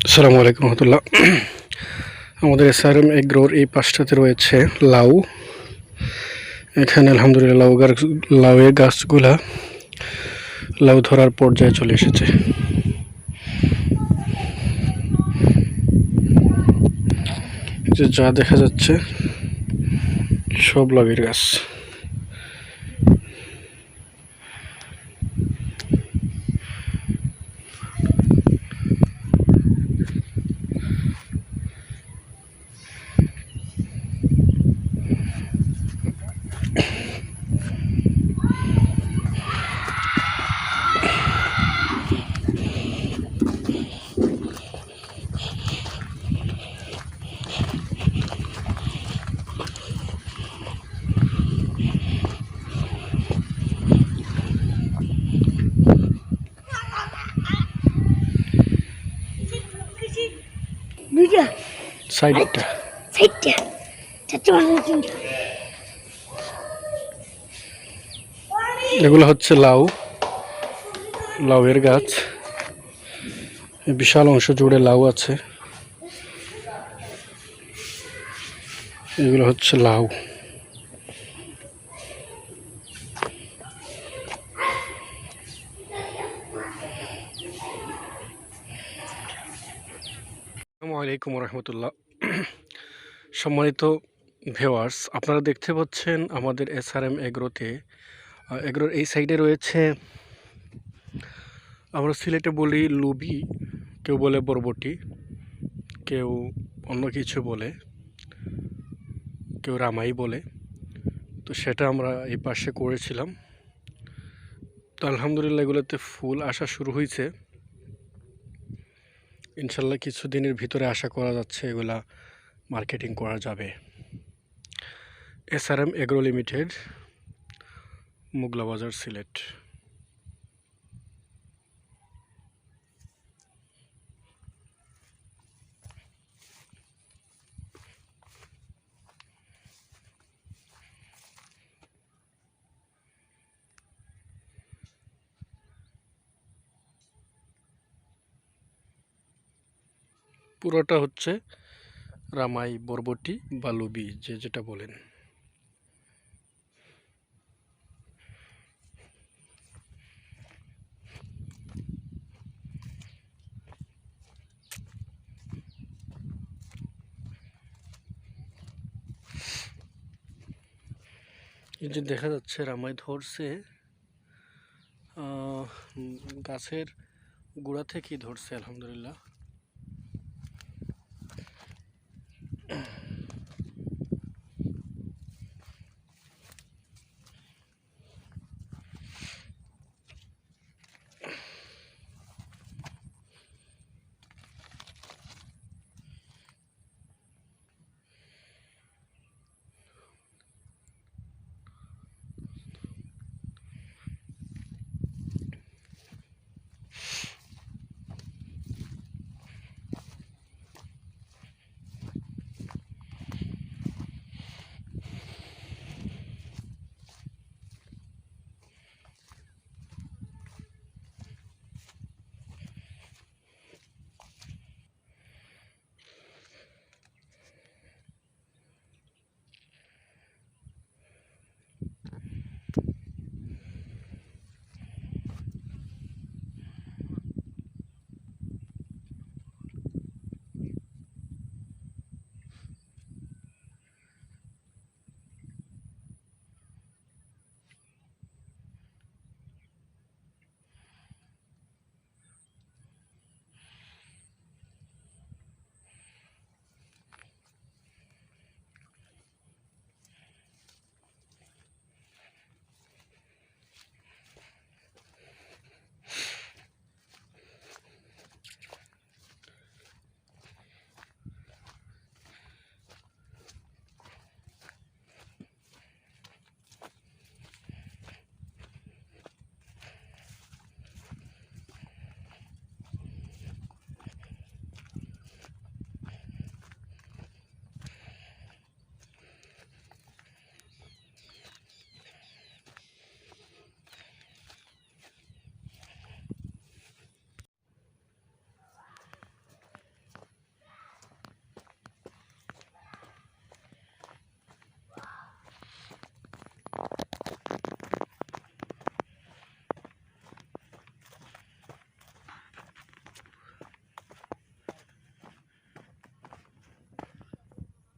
আসসালামু আলাইকুম রহমতুল্লাহ। আমাদের এসআরএম এগ্রোর এই পাশটাতে রয়েছে লাউ। এখানে আলহামদুলিল্লাহ লাউয়ের গাছগুলা লাউ ধরার পর্যায়ে চলে এসেছে। যা দেখা যাচ্ছে সব লাউয়ের গাছ। সাইডটা এগুলো হচ্ছে লাউয়ের গাছ। বিশাল অংশ জুড়ে লাউ আছে। এগুলো হচ্ছে লাউ। আসসালামু আলাইকুম রহমতুল্লাহ। সম্মানিত ভিউয়ার্স, আপনারা দেখতে পাচ্ছেন আমাদের এসআরএম এগ্রোর এই সাইডে রয়েছে, আমরা সিলেটে বলি লুবি, কেউ বলে বরবটি, কেউ অন্য কিছু বলে, কেউ রামাই বলে। তো সেটা আমরা এই পাশে করেছিলাম। তো আলহামদুলিল্লাহ এগুলোতে ফুল আসা শুরু হয়েছে। ইনশাল্লাহ কিছুদিনের ভিতরে আশা করা যাচ্ছে এগুলা মার্কেটিং করা যাবে। এসআরএম এগ্রো লিমিটেড, মোগলা বাজার, সিলেট। পুরোটা হচ্ছে রামাই, বরবটি বা লুবি, যেটা বলেন। এই যে দেখা যাচ্ছে রামাই ধরছে, গাছের গোড়া থেকেই ধরছে আলহামদুলিল্লাহ।